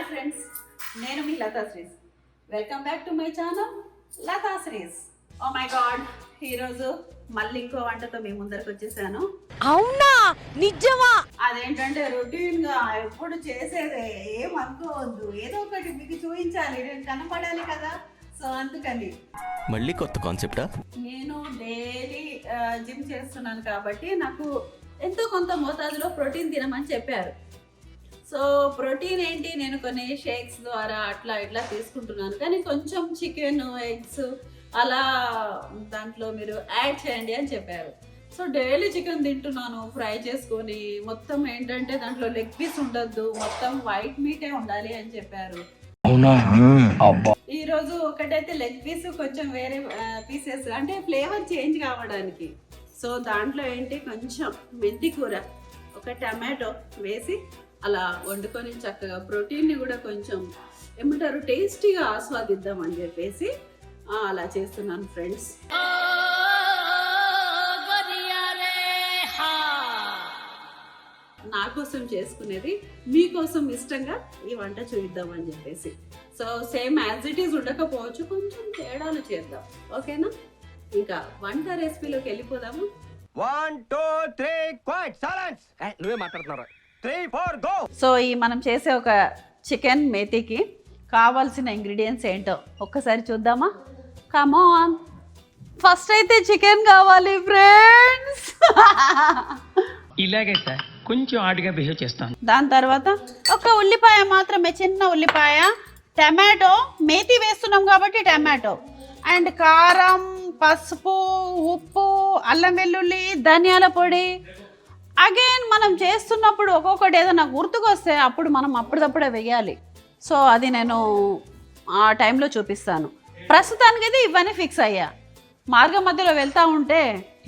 Friends, నేను మీ Latha Sri's. Welcome back to my channel Latha Sri's. Oh my God, ఈరోజు మళ్ళీ ఇంకో వంటతో మీ ముందరకు వచ్చేసాను. అవునా, నిజమా? అదేంటంటే రొటీన్ గా ఎప్పుడు చేసేదే, ఏమనుకోవద్దు, ఏదో ఒకటి మీకు చూపించాలి, నేను కనపడాలి కదా. సో అందుకని మళ్ళీ కొత్త కాన్సెప్టా? నేను డైలీ జిమ్ చేస్తున్నాను కాబట్టి నాకు ఎంతో కొంత మోతాదులో ప్రోటీన్ తినమని చెప్పారు. సో ప్రోటీన్ ఏంటి, నేను కొన్ని షేక్స్ ద్వారా అట్లా ఇట్లా తీసుకుంటున్నాను. కానీ కొంచెం చికెన్, ఎగ్స్ అలా దాంట్లో మీరు యాడ్ చేయండి అని చెప్పారు. సో డైలీ చికెన్ తింటున్నాను ఫ్రై చేసుకొని. మొత్తం ఏంటంటే దాంట్లో లెగ్ పీస్ ఉండొద్దు, మొత్తం వైట్ మీటే ఉండాలి అని చెప్పారు. ఈరోజు ఒకటైతే లెగ్ పీస్, కొంచెం వేరే పీసెస్ అంటే ఫ్లేవర్ చేంజ్ కావడానికి. సో దాంట్లో ఏంటి, కొంచెం మెంతి కూర, ఒక టమాటో వేసి అలా వండుకొని చక్కగా ప్రోటీన్ని కూడా కొంచెం ఏమంటారు టేస్టీగా ఆస్వాదిద్దాం అని చెప్పేసి అలా చేస్తున్నాను ఫ్రెండ్స్. నా కోసం చేసుకునేది మీకోసం ఇష్టంగా ఈ వంట చూద్దామని చెప్పేసి. So same as it is ఉండకపోవచ్చు, కొంచెం తేడాలు చేద్దాం, ఓకేనా? ఇంకా వంట రెసిపీలోకి వెళ్ళిపోదాము. 1 2 3 క్వైట్ సైలెన్స్. నువ్వే మాట్లాడుతున్నారా? 3 4 గో. సో ఈ మనం చేసే ఒక చికెన్ మేతికి కావాల్సిన ఇంగ్రీడియంట్స్ ఏంటో ఒక్కసారి చూద్దామా? Come on. ఫస్ట్ అయితే చికెన్ కావాలి ఫ్రెండ్స్. ఇలాగే సార్, కొంచెం ఆడిగా బిహేవ్ చేస్తాను. దాని తర్వాత ఒక ఉల్లిపాయ మాత్రమే, చిన్న ఉల్లిపాయ, టమాటో, మేతి వేస్తున్నాం కాబట్టి టమాటో, అండ్ కారం, పసుపు, ఉప్పు, అల్లం వెల్లుల్లి, ధనియాల పొడి. అగైన్ మనం చేస్తున్నప్పుడు ఒక్కొక్కటి ఏదైనా గుర్తుకొస్తే అప్పుడు మనం అప్పటిదప్పుడే వేయాలి. సో అది నేను ఆ టైంలో చూపిస్తాను. ప్రస్తుతానికైతే ఇవన్నీ ఫిక్స్ అయ్యా. మార్గం మధ్యలో వెళ్తూ ఉంటే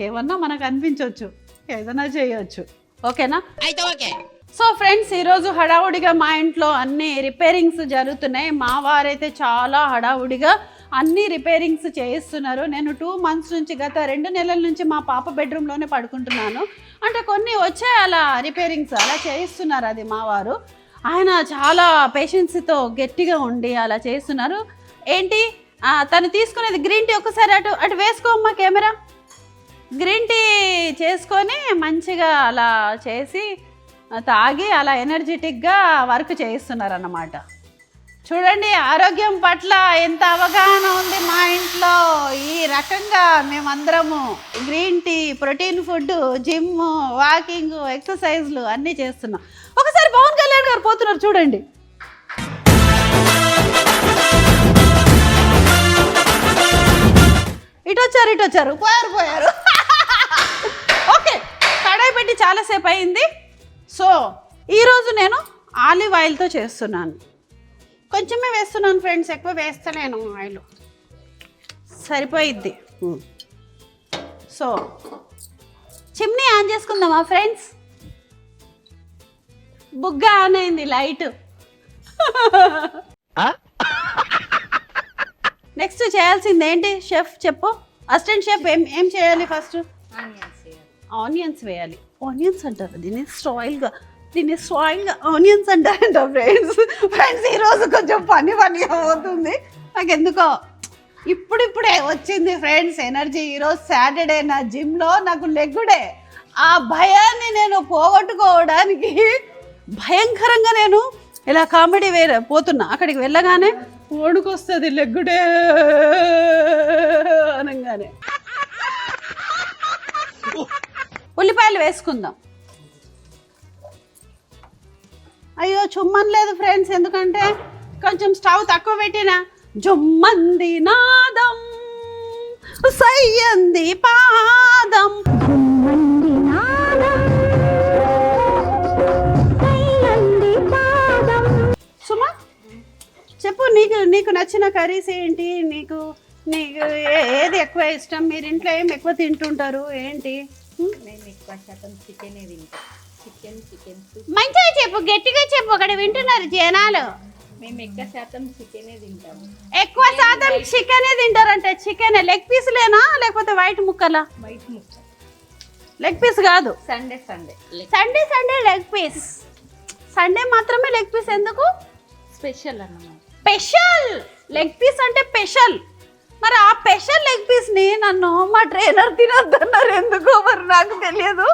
ఏమన్నా మనకు అనిపించవచ్చు, ఏదైనా చేయొచ్చు, ఓకేనా? అయితే ఓకే. సో ఫ్రెండ్స్, ఈరోజు హడావుడిగా మా ఇంట్లో అన్ని రిపేరింగ్స్ జరుగుతున్నాయి. మా వారైతే చాలా హడావుడిగా అన్ని రిపేరింగ్స్ చేయిస్తున్నారు. నేను 2 months నుంచి, గత 2 నెలల నుంచి మా పాప బెడ్రూమ్లోనే పడుకుంటున్నాను. అంటే కొన్ని వచ్చే అలా రిపేరింగ్స్ అలా చేయిస్తున్నారు. అది మా వారు, ఆయన చాలా పేషెన్స్తో గట్టిగా ఉండి అలా చేస్తున్నారు. ఏంటి తను తీసుకునేది గ్రీన్ టీ, ఒకసారి అటు అటు వేసుకోమ్మా కెమెరా. గ్రీన్ టీ చేసుకొని మంచిగా అలా చేసి తాగి అలా ఎనర్జెటిక్గా వర్క్ చేయిస్తున్నారు అన్నమాట. చూడండి, ఆరోగ్యం పట్ల ఎంత అవగాహన ఉంది మా ఇంట్లో. ఈ రకంగా మేమందరము green tea, protein food, gym, walking, ఎక్సర్సైజ్లు అన్నీ చేస్తున్నాం. ఒకసారి పవన్ కళ్యాణ్ గారు పోతున్నారు చూడండి. ఇటు వచ్చారు, పోయారు. ఓకే, కడాయి పెట్టి చాలాసేపు అయింది. సో ఈరోజు నేను ఆలివ్ ఆయిల్తో చేస్తున్నాను. కొంచెమే వేస్తున్నాను ఫ్రెండ్స్, ఎక్కువ వేస్తలేను. ఆయిల్ సరిపోయిద్ది. సో చిమ్నీ ఆన్ చేసుకుందామా ఫ్రెండ్స్? బుగ్గ ఆన్ అయింది, లైట్. నెక్స్ట్ చేయాల్సింది ఏంటి షెఫ్ చెప్పు, అసిస్టెంట్ షెఫ్? ఏం చేయాలి ఫస్ట్? ఆనియన్స్ వేయాలి. ఆనియన్స్ అంటారు దీన్ని సాయిల్గా ఆనియన్స్ అంటారంట ఫ్రెండ్స్. ఈరోజు కొంచెం పనిగా పోతుంది నాకు, ఎందుకో ఇప్పుడిప్పుడే వచ్చింది ఫ్రెండ్స్ ఎనర్జీ. ఈరోజు సాటర్డే, నా జిమ్లో నాకు లెగ్గుడే. ఆ భయాన్ని నేను పోగొట్టుకోవడానికి భయంకరంగా నేను ఇలా కామెడీ పోతున్నా. అక్కడికి వెళ్ళగానే వణుకొస్తుంది, లెగ్గుడే అనగానే. ఉల్లిపాయలు వేసుకుందాం. అయ్యో చుమ్మన్ లేదు ఫ్రెండ్స్, ఎందుకంటే కొంచెం స్టవ్ తక్కువ పెట్టినా. జుమ్మంది నాదం, సయ్యంది పాదం. సుమా చెప్పు, నీకు నచ్చిన కర్రీస్ ఏంటి? నీకు ఏది ఎక్కువ ఇష్టం? మీరు ఇంట్లో ఏం ఎక్కువ తింటుంటారు ఏంటి? నేను ఎక్కువ శాతం చికెనే తింటాం. చికెన్ మంచిగా చెప్పు, గట్టిగా చెప్పు, అక్కడ వింటున్నారు జనాలు. మేము ఎక్కువ శాతం చికెనే తింటాము. ఎక్కువ శాతం చికెనే తింటారంటే చికెన్ లెగ్ పీసులేనా లేకపోతే వైట్ ముక్కలా? వైట్ ముక్క. లెగ్ పీస్ కాదు, Sunday Sunday Sunday leg piece. Sunday మాత్రమే లెగ్ పీస్ ఎందుకు? స్పెషల్ అన్నమాట. స్పెషల్ లెగ్ పీస్ అంటే స్పెషల్. మరి ఆ స్పెషల్ లెగ్ పీస్ ని నన్ను మా ట్రైనర్ తినొద్దన్నారు ఎందుకో మరి నాకు తెలియదు.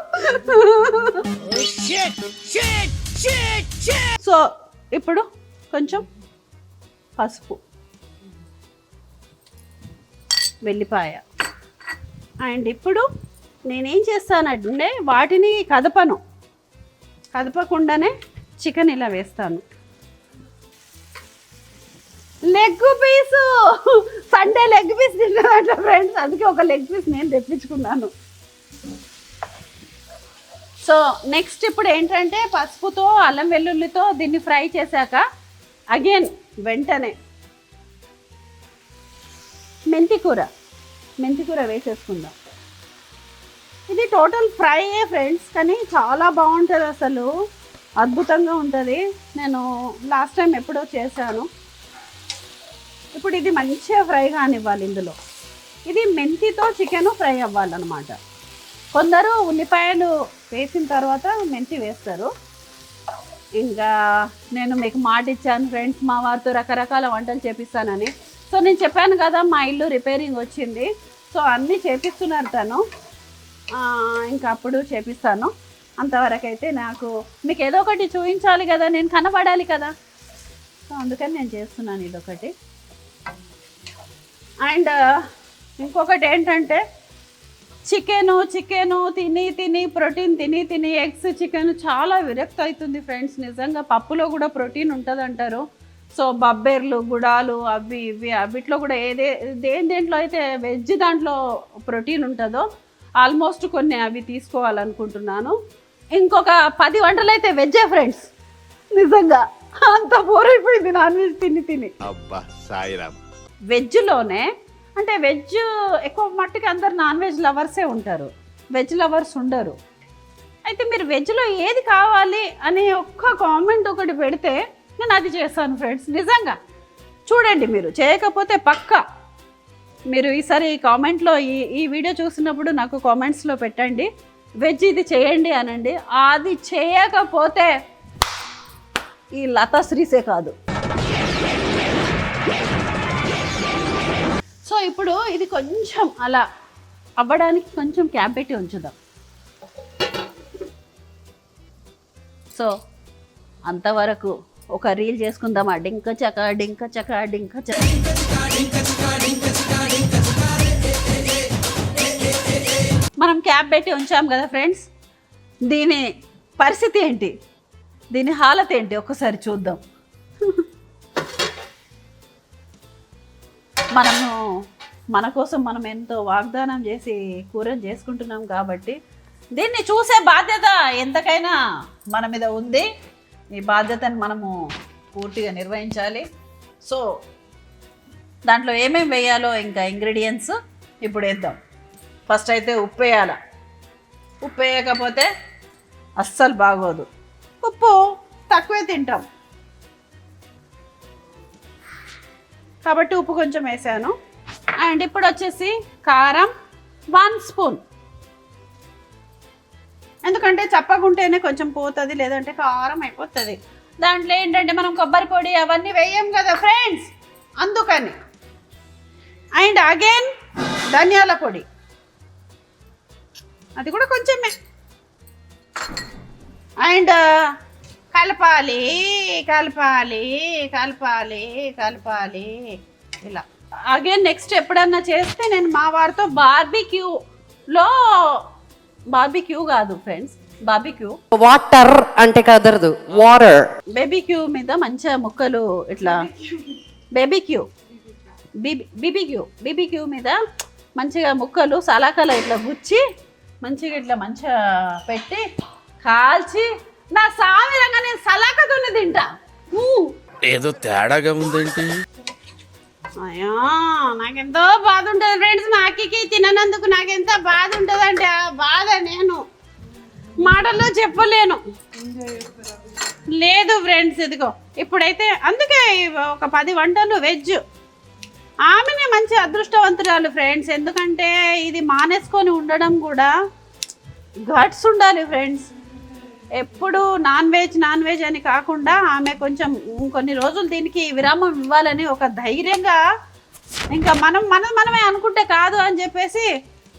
సో ఇప్పుడు కొంచెం పసుపు, వెల్లిపాయ, అండ్ ఇప్పుడు నేనేం చేస్తానంటే వాటిని కదపకుండానే చికెన్ ఇలా వేస్తాను. Leg piece, Sunday leg piece తిన్నానంట ఫ్రెండ్స్, అందుకే ఒక లెగ్ పీస్ నేను తెప్పించుకున్నాను. సో నెక్స్ట్ ఇప్పుడు ఏంటంటే పసుపుతో అల్లం వెల్లుల్లితో దీన్ని ఫ్రై చేశాక అగైన్ వెంటనే మెంతి కూర వేసేసుకుందాం. ఇది టోటల్ ఫ్రైయే ఫ్రెండ్స్, కానీ చాలా బాగుంటుంది, అసలు అద్భుతంగా ఉంటుంది. నేను లాస్ట్ టైం ఎప్పుడో చేశాను. ఇప్పుడు ఇది మంచిగా ఫ్రై కానివ్వాలి. ఇందులో ఇది మెంతితో చికెన్ ఫ్రై అవ్వాలన్నమాట. కొందరు ఉల్లిపాయలు వేసిన తర్వాత మెంతి వేస్తారు. ఇంకా నేను మీకు మాట ఇచ్చాను ఫ్రెండ్స్, మా వారితో రకరకాల వంటలు చేపిస్తానని. సో నేను చెప్పాను కదా మా ఇల్లు రిపేరింగ్ వచ్చింది, సో అన్నీ చేపిస్తున్నారు తను. ఇంకా అప్పుడు చేపిస్తాను. అంతవరకు అయితే నాకు మీకు ఏదో ఒకటి చూపించాలి కదా, నేను కనబడాలి కదా, సో అందుకని నేను చేస్తున్నాను ఇదొకటి. అండ్ ఇంకొకటి ఏంటంటే చికెను తిని ప్రోటీన్ తిని ఎగ్స్ చికెన్ చాలా విరక్తి అవుతుంది ఫ్రెండ్స్. నిజంగా పప్పులో కూడా ప్రోటీన్ ఉంటుంది అంటారు. సో బబ్బెర్లు, గుడాలు, అవి ఇవి అవిట్లో కూడా దేంట్లో అయితే వెజ్ దాంట్లో ప్రోటీన్ ఉంటుందో ఆల్మోస్ట్ కొన్ని అవి తీసుకోవాలనుకుంటున్నాను. ఇంకొక 10 వంటలు అయితే వెజ్జే ఫ్రెండ్స్. నిజంగా అంత బోర్ అయిపోయింది నాన్ వెజ్ తిని. అబ్బా సాయిరామ్. వెజ్లోనే అంటే వెజ్ ఎక్కువ మట్టుకి అందరు నాన్ వెజ్ లవర్సే ఉంటారు, వెజ్ లవర్స్ ఉండరు. అయితే మీరు వెజ్లో ఏది కావాలి అని ఒక్క కామెంట్ ఒకటి పెడితే నేను అది చేస్తాను ఫ్రెండ్స్. నిజంగా చూడండి, మీరు చేయకపోతే పక్కా మీరు ఈసారి కామెంట్లో ఈ వీడియో చూసినప్పుడు నాకు కామెంట్స్లో పెట్టండి, వెజ్ ఇది చేయండి అనండి. అది చేయకపోతే ఈ లతా శ్రీసే కాదు. సో ఇప్పుడు ఇది కొంచెం అలా అవ్వడానికి కొంచెం క్యాప్ పెట్టి ఉంచుదాం. సో అంతవరకు ఒక రీల్ చేసుకుందామా? డింక చక. మనం క్యాప్ పెట్టి ఉంచాం కదా ఫ్రెండ్స్, దీని పరిస్థితి ఏంటి, దీని హాలత్ ఏంటి ఒక్కసారి చూద్దాం. మన కోసం మనం ఎంతో వాగ్దానం చేసి కూరని చేసుకుంటున్నాం కాబట్టి దీన్ని చూసే బాధ్యత ఎంతకైనా మన మీద ఉంది. ఈ బాధ్యతను మనము పూర్తిగా నిర్వహించాలి. సో దాంట్లో ఏమేమి వేయాలో ఇంకా ఇంగ్రీడియంట్స్ ఇప్పుడు వేద్దాం. ఫస్ట్ అయితే ఉప్పు వేయాలి. ఉప్పు వేయకపోతే అస్సలు బాగోదు. ఉప్పు తక్కువే తింటాం కాబట్టి ఉప్పు కొంచెం వేసాను. అండ్ ఇప్పుడు వచ్చేసి కారం 1 స్పూన్, ఎందుకంటే చప్పగుంటేనే కొంచెం పోతుంది, లేదంటే కారం అయిపోతుంది. దాంట్లో ఏంటంటే మనం కొబ్బరి పొడి అవన్నీ వేయం కదా ఫ్రెండ్స్, అందుకని. అండ్ అగైన్ ధనియాల పొడి, అది కూడా కొంచెమే. అండ్ కలపాలి ఇలా. అగైన్ నెక్స్ట్ ఎప్పుడన్నా చేస్తే నేను మా వారితో బార్బిక్యూ కాదు ఫ్రెండ్స్, వాటర్ అంటే కదరదు, వాటర్. బేబీక్యూ మీద మంచిగా ముక్కలు ఇట్లా బీబీక్యూ మీద మంచిగా ముక్కలు సలాకలు ఇట్లా గుచ్చి మంచిగా పెట్టి కాల్చి నా సామిరంగా నేను సలాకతోనే తింటా. ఏదో తేడాగా ఉందేంటి? అయ్యా నాకెంతో బాధ ఉంటుంది ఫ్రెండ్స్, నాకి తిననందుకు నాకెంత బాధ ఉంటుందంటే ఆ బాధ నేను మాటల్లో చెప్పలేను. లేదు ఫ్రెండ్స్, ఇదిగో ఇప్పుడైతే అందుకే ఒక 10 వంటలు వెజ్. ఆమెనే మంచి అదృష్టవంతురాలు ఫ్రెండ్స్, ఎందుకంటే ఇది మానేసుకొని ఉండడం కూడా గట్స్ ఉండాలి ఫ్రెండ్స్. ఎప్పుడు నాన్ వెజ్ అని కాకుండా ఆమె కొంచెం కొన్ని రోజులు దీనికి విరామం ఇవ్వాలని ఒక ధైర్యంగా, ఇంకా మనమే అనుకుంటే కాదు అని చెప్పేసి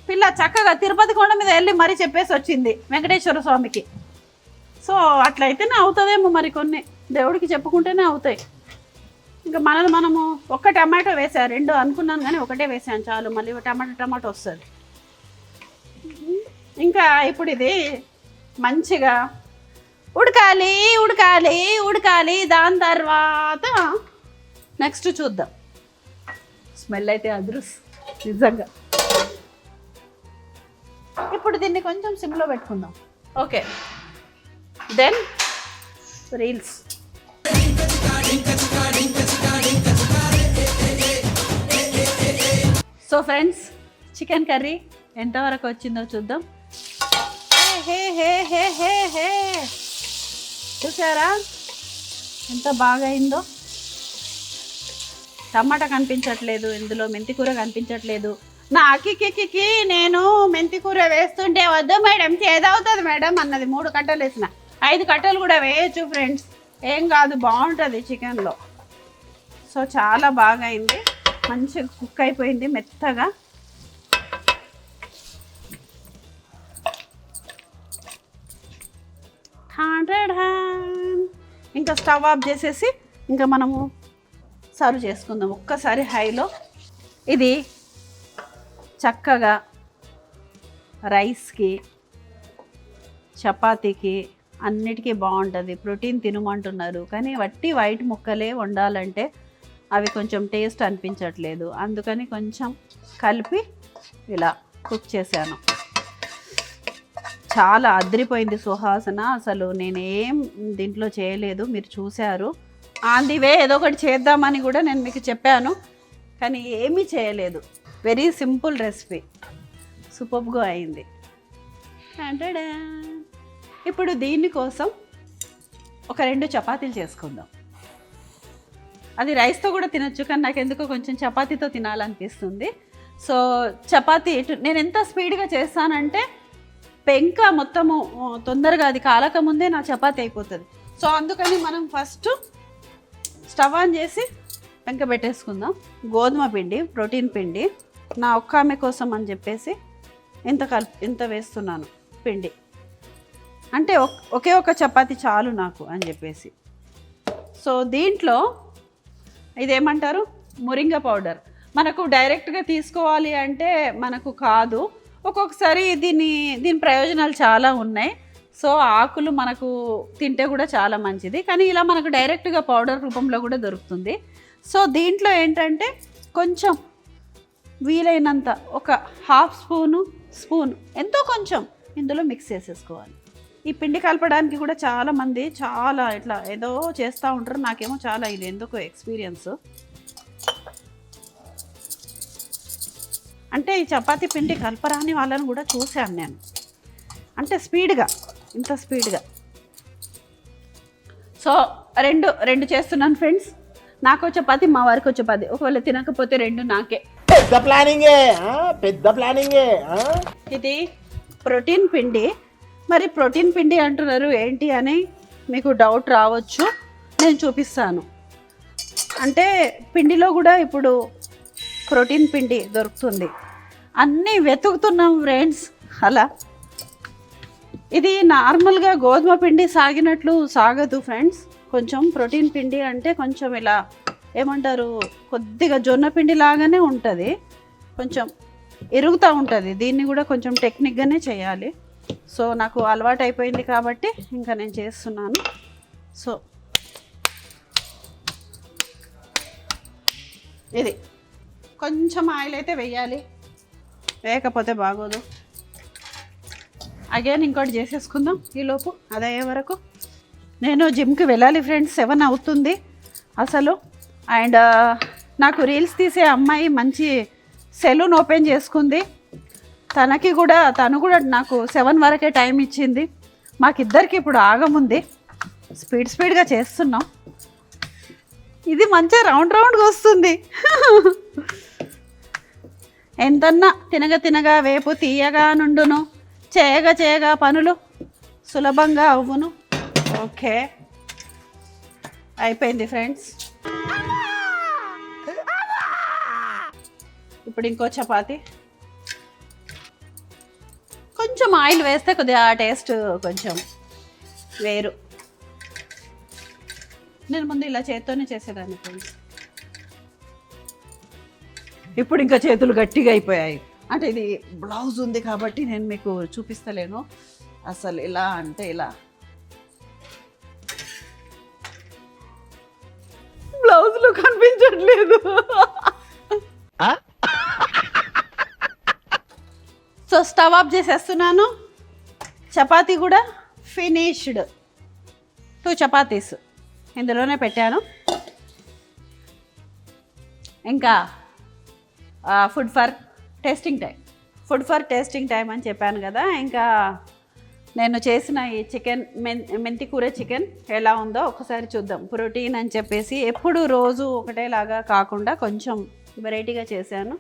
పిల్ల చక్కగా తిరుపతి కొండ మీద వెళ్ళి మరీ చెప్పేసి వచ్చింది వెంకటేశ్వర స్వామికి. సో అట్లయితేనే అవుతుందేమో, మరి కొన్ని దేవుడికి చెప్పుకుంటేనే అవుతాయి. ఇంకా మనము ఒక్క టమాటో వేసాను, 2 అనుకున్నాను కానీ ఒకటే వేసాను చాలు, మళ్ళీ టమాటో వస్తుంది. ఇంకా ఇప్పుడు ఇది మంచిగా ఉడకాలి. దాని తర్వాత నెక్స్ట్ చూద్దాం. స్మెల్ అయితే అదృస్ నిజంగా. ఇప్పుడు దీన్ని కొంచెం సిమ్లో పెట్టుకుందాం. Okay, then reels. So friends, chicken curry ఎంతవరకు వచ్చిందో చూద్దాం. హే చూసారా ఎంత బాగా అయిందో. టమాటా కనిపించట్లేదు ఇందులో, మెంతికూర కనిపించట్లేదు. నా అక్కికి నేను మెంతికూర వేస్తుంటే వద్దు మేడం చేదవుతుంది మేడం అన్నది. 3 కట్టలు వేసిన, 5 కట్టలు కూడా వేయచ్చు ఫ్రెండ్స్, ఏం కాదు, బాగుంటుంది చికెన్లో. సో చాలా బాగా అయింది, మంచిగా కుక్ అయిపోయింది మెత్తగా. ఇంకా స్టవ్ ఆఫ్ చేసేసి ఇంకా మనము సర్వ్ చేసుకుందాం ఒక్కసారి హైలో. ఇది చక్కగా రైస్కి, చపాతీకి అన్నిటికీ బాగుంటుంది. ప్రోటీన్ తినమంటున్నారు కానీ వట్టి వైట్ ముక్కలే వండాలంటే అవి కొంచెం టేస్ట్ అనిపించట్లేదు, అందుకని కొంచెం కలిపి ఇలా కుక్ చేశాను. చాలా అదిరిపోయింది సువాసన. అసలు నేనేం దీంట్లో చేయలేదు, మీరు చూశారు. ఆన్ ది వే ఏదో ఒకటి చేద్దామని కూడా నేను మీకు చెప్పాను కానీ ఏమీ చేయలేదు. వెరీ సింపుల్ రెసిపీ, సూపర్గా అయింది. ఇప్పుడు దీనికోసం ఒక 2 చపాతీలు చేసుకుందాం. అది రైస్తో కూడా తినొచ్చు కానీ నాకు ఎందుకో కొంచెం చపాతీతో తినాలనిపిస్తుంది. సో చపాతీ నేను ఎంత స్పీడ్గా చేస్తానంటే పెంక మొత్తము తొందరగా అది కాలకముందే నా చపాతీ అయిపోతుంది. సో అందుకని మనం ఫస్ట్ స్టవ్ ఆన్ చేసి పెంక పెట్టేసుకుందాం. గోధుమ పిండి, ప్రోటీన్ పిండి, నా ఒక్క ఆమె కోసం అని చెప్పేసి ఇంత వేస్తున్నాను పిండి. అంటే ఒకే ఒక చపాతీ చాలు నాకు అని చెప్పేసి. సో దీంట్లో ఇదేమంటారు, మొరింగా పౌడర్. మనకు డైరెక్ట్గా తీసుకోవాలి అంటే మనకు కాదు, ఒక్కొక్కసారి దీని ప్రయోజనాలు చాలా ఉన్నాయి. సో ఆకులు మనకు తింటే కూడా చాలా మంచిది, కానీ ఇలా మనకు డైరెక్ట్గా పౌడర్ రూపంలో కూడా దొరుకుతుంది. సో దీంట్లో ఏంటంటే కొంచెం వీలైనంత ఒక హాఫ్ స్పూన్ ఎంతో కొంచెం ఇందులో మిక్స్ చేసేసుకోవాలి. ఈ పిండి కలపడానికి కూడా చాలామంది చాలా ఇట్లా ఏదో చేస్తూ ఉంటారు, నాకేమో చాలా ఇది ఎందుకో ఎక్స్పీరియన్స్. అంటే ఈ చపాతీ పిండి కలపరాని వాళ్ళని కూడా చూశాను నేను, అంటే ఇంత స్పీడ్గా. సో రెండు చేస్తున్నాను ఫ్రెండ్స్. నాకో చపాతీ, మా వారికి చపాతీ. ఒకవేళ తినకపోతే 2 నాకే. పెద్ద ప్లానింగే. ఇది ప్రోటీన్ పిండి. మరి ప్రోటీన్ పిండి అంటున్నారు ఏంటి అని మీకు డౌట్ రావచ్చు, నేను చూపిస్తాను. అంటే పిండిలో కూడా ఇప్పుడు ప్రోటీన్ పిండి దొరుకుతుంది, అన్నీ వెతుకుతున్నాం ఫ్రెండ్స్. అలా ఇది నార్మల్గా గోధుమ పిండి సాగినట్లు సాగదు ఫ్రెండ్స్. కొంచెం ప్రోటీన్ పిండి అంటే కొంచెం ఇలా ఏమంటారు, కొద్దిగా జొన్న పిండి లాగానే ఉంటుంది, కొంచెం ఇరుగుతూ ఉంటుంది. దీన్ని కూడా కొంచెం టెక్నిక్గానే చేయాలి. సో నాకు అలవాటు అయిపోయింది కాబట్టి ఇంకా నేను చేస్తున్నాను. సో ఇది కొంచెం ఆయిల్ అయితే వేయాలి, వేయకపోతే బాగోదు. అగైన్ ఇంకోటి చేసేసుకుందాం ఈలోపు, అదయ్యే వరకు. నేను జిమ్కి వెళ్ళాలి ఫ్రెండ్స్, 7 అవుతుంది అసలు. అండ్ నాకు రీల్స్ తీసే అమ్మాయి మంచి సెలూన్ ఓపెన్ చేసుకుంది. తను కూడా నాకు 7 వరకే టైం ఇచ్చింది. మాకిద్దరికి ఇప్పుడు ఆగముంది, స్పీడ్గా చేస్తున్నాం. ఇది మంచిగా రౌండ్గా వస్తుంది. ఎంతన్నా తినగా వేపు తీయగా నుండును, చేయగా పనులు సులభంగా అవ్వును. ఓకే, అయిపోయింది ఫ్రెండ్స్. ఇప్పుడు ఇంకో చపాతి. కొంచెం ఆయిల్ వేస్తే కొద్దిగా ఆ టేస్ట్ కొంచెం వేరు. నేను ముందు ఇలా చేత్తోనే చేసేదాన్ని ఫ్రెండ్స్. ఇప్పుడు ఇంకా చేతులు గట్టిగా అయిపోయాయి. అంటే ఇది బ్లౌజ్ ఉంది కాబట్టి నేను మీకు చూపిస్తలేను. అసలు ఇలా అంటే ఇలా బ్లౌజ్లో కనిపించట్లేదు. సో స్టవ్ ఆఫ్ చేసేస్తున్నాను. చపాతీ కూడా ఫినిష్డ్. 2 చపాతీస్ ఇందులోనే పెట్టాను. ఇంకా ఫుడ్ ఫర్ టేస్టింగ్ టైం అని చెప్పాను కదా. ఇంకా నేను చేసిన ఈ చికెన్ మెంతి కూర చికెన్ ఎలా ఉందో ఒకసారి చూద్దాం. ప్రోటీన్ అని చెప్పేసి ఎప్పుడు రోజు ఒకటేలాగా కాకుండా కొంచెం వెరైటీగా చేశాను.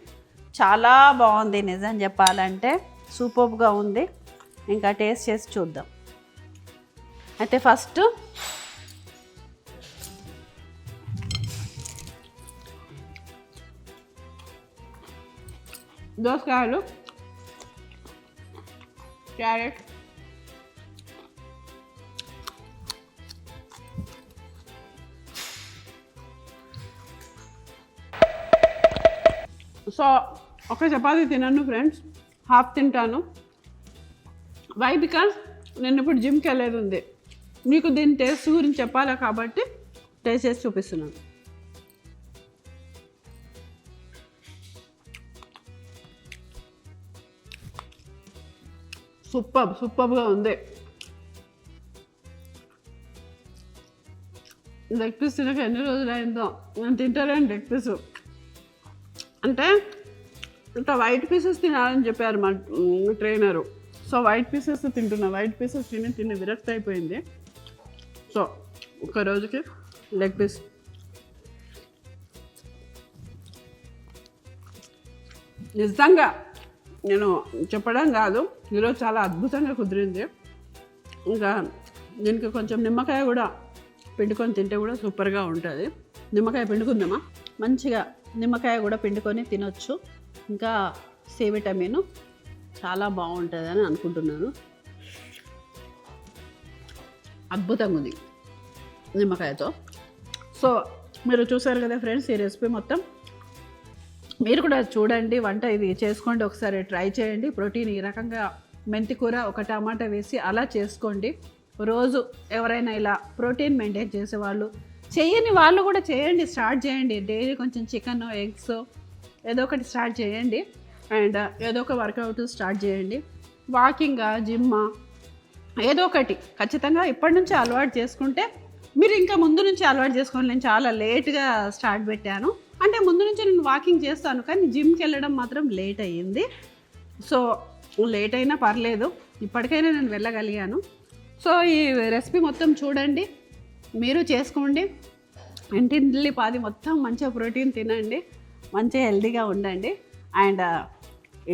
చాలా బాగుంది నిజం చెప్పాలంటే, సూపర్గా ఉంది. ఇంకా టేస్ట్ చేసి చూద్దాం. అయితే ఫస్ట్ దోసకాయలు, క్యారెట్, సో ఒక చపాతీ తినను ఫ్రెండ్స్, హాఫ్ తింటాను. వై? బికాజ్ నేను ఇప్పుడు జిమ్కి వెళ్ళేది ఉంది. మీకు దీని టేస్ట్ గురించి చెప్పాలా కాబట్టి టేస్ట్ చేసి చూపిస్తున్నాను. సూపర్గా ఉంది. లెగ్ పీస్ తినక ఎన్ని రోజులు అయిందో. నేను తింటాలేను లెగ్ పీసు. అంటే ఇంత వైట్ పీసెస్ తినాలని చెప్పారు మా ట్రైనరు. సో వైట్ పీసెస్ తింటున్నా. వైట్ పీసెస్ తిని విరక్తి అయిపోయింది. సో ఒక రోజుకి లెగ్ పీస్. నిజంగా నేను చెప్పడం కాదు, ఈరోజు చాలా అద్భుతంగా కుదిరింది. ఇంకా దీనికి కొంచెం నిమ్మకాయ కూడా పిండుకొని తింటే కూడా సూపర్గా ఉంటుంది. నిమ్మకాయ పిండుకుందామా? మంచిగా నిమ్మకాయ కూడా పిండుకొని తినొచ్చు. ఇంకా సి విటమిన్ చాలా బాగుంటుందని అనుకుంటున్నాను. అద్భుతంగా ఉంది నిమ్మకాయతో. సో మీరు చూసారు కదా ఫ్రెండ్స్, ఈ రెసిపీ మొత్తం మీరు కూడా చూడండి. వంట ఇది చేసుకోండి, ఒకసారి ట్రై చేయండి. ప్రోటీన్ ఈ రకంగా మెంతి కూర, ఒక టమాటా వేసి అలా చేసుకోండి. రోజు ఎవరైనా ఇలా ప్రోటీన్ మెయింటైన్ చేసేవాళ్ళు, చేయని వాళ్ళు కూడా చేయండి, స్టార్ట్ చేయండి. డైలీ కొంచెం చికెన్, ఎగ్స్ ఏదో ఒకటి స్టార్ట్ చేయండి. అండ్ ఏదో ఒక వర్కౌట్ స్టార్ట్ చేయండి. వాకింగా, జిమ్మా ఏదో ఒకటి ఖచ్చితంగా ఇప్పటి నుంచి అలవాటు చేసుకుంటే మీరు ఇంకా ముందు నుంచి అలవాటు చేసుకోండి. నేను చాలా లేట్గా స్టార్ట్ పెట్టాను. అంటే ముందు నుంచి నేను వాకింగ్ చేస్తాను, కానీ జిమ్కి వెళ్ళడం మాత్రం లేట్ అయ్యింది. సో లేట్ అయినా పర్లేదు, ఇప్పటికైనా నేను వెళ్ళగలిగాను. సో ఈ రెసిపీ మొత్తం చూడండి, మీరు చేసుకోండి. ఇంటిల్లి పాది మొత్తం మంచిగా ప్రోటీన్ తినండి, మంచిగా హెల్తీగా ఉండండి. అండ్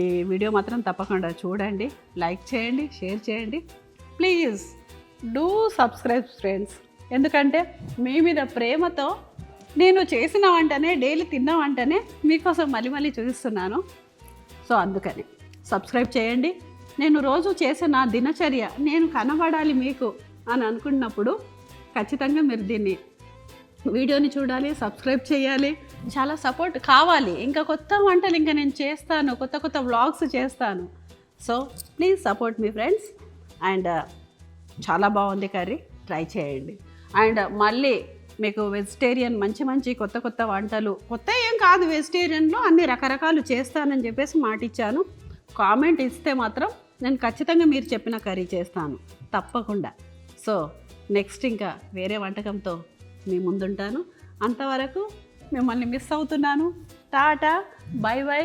ఈ వీడియో మాత్రం తప్పకుండా చూడండి, లైక్ చేయండి, షేర్ చేయండి. Please do subscribe friends. ఎందుకంటే మీ మీద ప్రేమతో నేను చేసిన వంటనే, డైలీ తిన్న వంటనే మీకోసం మళ్ళీ చూపిస్తున్నాను. సో అందుకని సబ్స్క్రైబ్ చేయండి. నేను రోజు చేసే నా దినచర్య నేను కనబడాలి మీకు అని అనుకున్నప్పుడు ఖచ్చితంగా మీరు దీన్ని వీడియోని చూడాలి, సబ్స్క్రైబ్ చేయాలి. చాలా సపోర్ట్ కావాలి. ఇంకా కొత్త వంటలు ఇంకా నేను చేస్తాను, కొత్త వ్లాగ్స్ చేస్తాను. So please support me friends. And చాలా బాగుంది కర్రీ, ట్రై చేయండి. అండ్ మళ్ళీ మీకు వెజిటేరియన్ మంచి కొత్త వంటలు, కొత్త ఏం కాదు, వెజిటేరియన్లో అన్ని రకరకాలు చేస్తానని చెప్పేసి మాట ఇచ్చాను. కామెంట్ ఇస్తే మాత్రం నేను ఖచ్చితంగా మీరు చెప్పిన కర్రీ చేస్తాను తప్పకుండా. సో నెక్స్ట్ ఇంకా వేరే వంటకంతో మీ ముందుంటాను. అంతవరకు మిమ్మల్ని మిస్ అవుతున్నాను. Tata, by by.